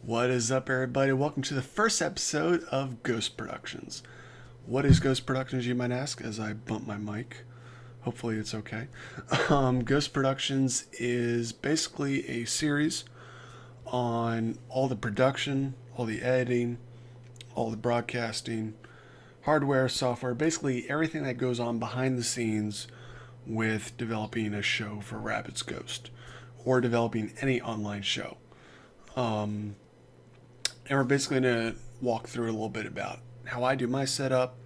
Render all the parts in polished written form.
What is up, everybody? Welcome to the first episode of Ghost Productions. What is Ghost Productions, you might ask, as I bump my mic. Hopefully, it's okay. Ghost Productions is basically a series on all the production, all the editing, all the broadcasting, hardware, software, basically everything that goes on behind the scenes with developing a show for Rabbids Ghost or developing any online show. And we're basically going to walk through a little bit about how I do my setup,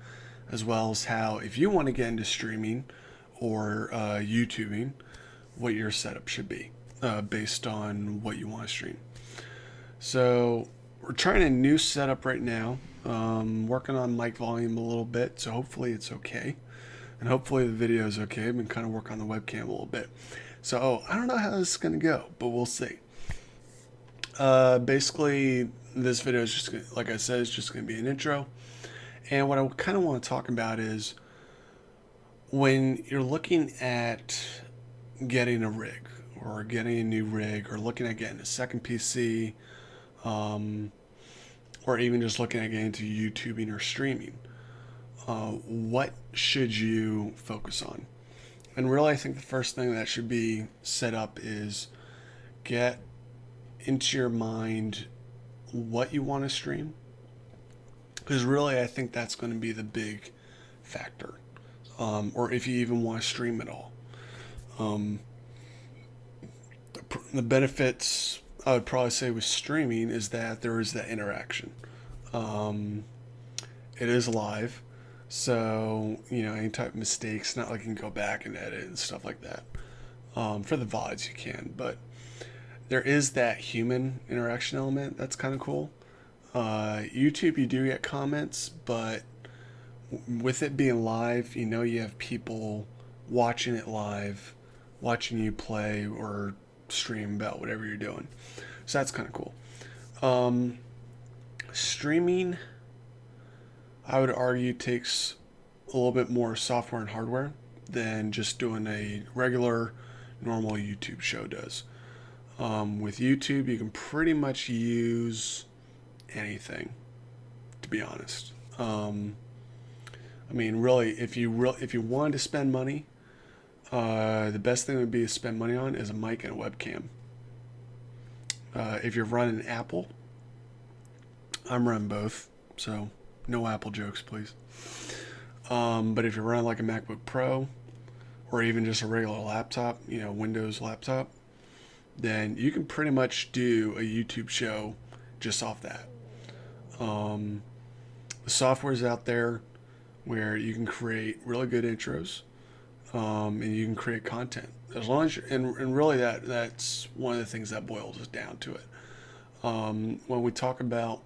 as well as how, if you want to get into streaming or YouTubing, what your setup should be based on what you want to stream. So we're trying a new setup right now. Working on mic volume a little bit, so hopefully it's okay. And hopefully the video is okay. I've been kind of working on the webcam a little bit. So I don't know how this is going to go, but we'll see. Basically, this video is just, like I said, it's just going to be an intro. And what I kind of want to talk about is when you're looking at getting a rig or getting a new rig or looking at getting a second PC, or even just looking at getting into YouTubing or streaming, what should you focus on? And really, I think the first thing that should be set up is get into your mind what you want to stream, because really I think that's going to be the big factor, or if you even want to stream at all. The benefits I would probably say with streaming is that there is that interaction. It is live, so any type of mistakes, not like you can go back and edit and stuff like that. For the VODs you can, but there is that human interaction element that's kind of cool. YouTube, you do get comments, but with it being live, you have people watching it live, watching you play or stream about whatever you're doing. So that's kind of cool. Streaming, I would argue, takes a little bit more software and hardware than just doing a regular, normal YouTube show does. With YouTube, you can pretty much use anything, to be honest. Really, if you wanted to spend money, the best thing would be to spend money on is a mic and a webcam. If you're running Apple, I'm running both, so no Apple jokes, please. But if you're running like a MacBook Pro, or even just a regular laptop, Windows laptop, then you can pretty much do a YouTube show just off that. The software is out there where you can create really good intros, and you can create content as long as and really that's one of the things that boils down to it. When we talk about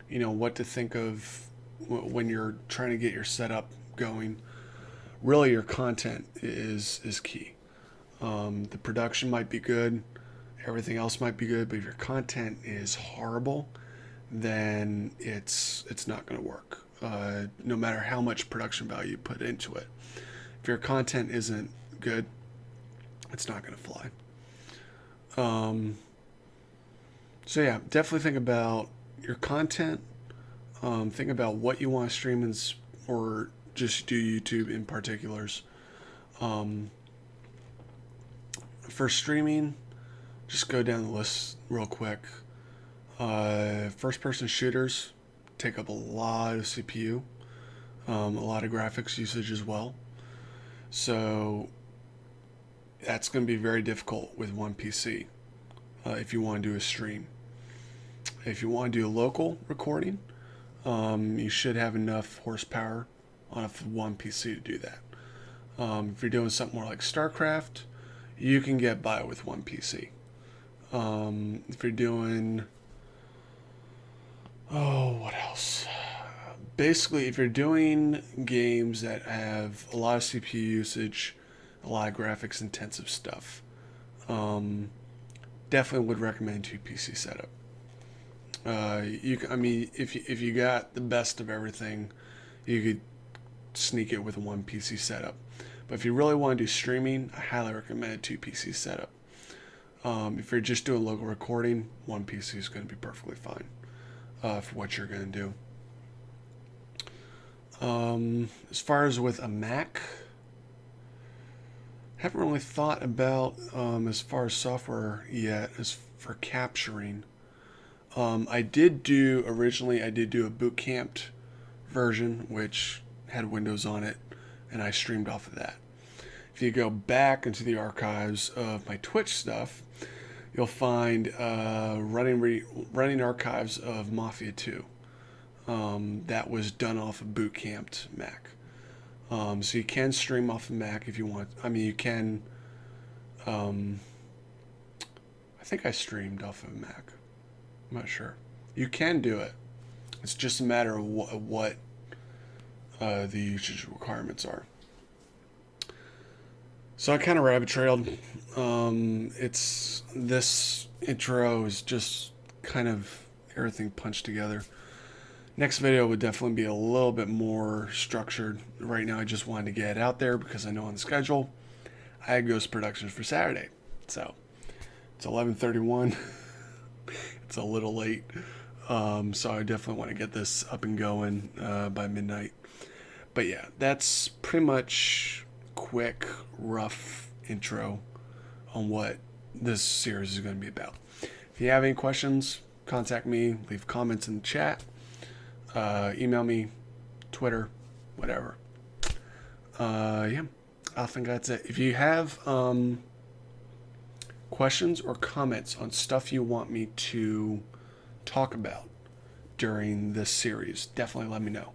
what to think of when you're trying to get your setup going, really your content is key. The production might be good, everything else might be good, but if your content is horrible, then it's not going to work. No matter how much production value you put into it, if your content isn't good, it's not going to fly. So yeah, definitely think about your content. Think about what you want to stream or just do YouTube in particulars. For streaming, just go down the list real quick. First person shooters take up a lot of CPU, a lot of graphics usage as well. So that's going to be very difficult with one PC if you want to do a stream. If you want to do a local recording, you should have enough horsepower on one PC to do that. If you're doing something more like StarCraft, you can get by with one PC. If you're doing, what else? Basically, if you're doing games that have a lot of CPU usage, a lot of graphics intensive stuff, definitely would recommend 2 PC setup. If you got the best of everything, you could sneak it with one PC setup. But if you really want to do streaming, I highly recommend a 2 PC setup. If you're just doing local recording, one PC is going to be perfectly fine for what you're going to do. As far as with a Mac, haven't really thought about as far as software yet as for capturing. I did do a boot camped version which had Windows on it, and I streamed off of that. If you go back into the archives of my Twitch stuff, you'll find running archives of Mafia 2. That was done off a boot camped Mac. So you can stream off of Mac if you want. I mean, you can. I think I streamed off of Mac. I'm not sure. You can do it. It's just a matter of what the usage requirements are. So I kind of rabbit trailed. This intro is just kind of everything punched together. Next video would definitely be a little bit more structured. Right now I just wanted to get it out there because I know on the schedule I had Ghost Productions for Saturday. So it's 11:31. It's a little late. So I definitely want to get this up and going by midnight. But yeah, that's pretty much quick, rough intro on what this series is going to be about. If you have any questions, contact me, leave comments in the chat, email me, Twitter, whatever. Yeah, I think that's it. If you have questions or comments on stuff you want me to talk about during this series, definitely let me know.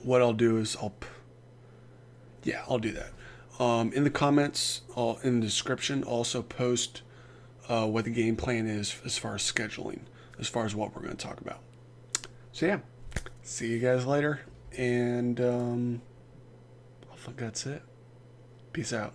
What I'll do is I'll do that. In the comments, in the description, also post what the game plan is as far as scheduling, as far as what we're going to talk about. So yeah, see you guys later, and I think that's it. Peace out.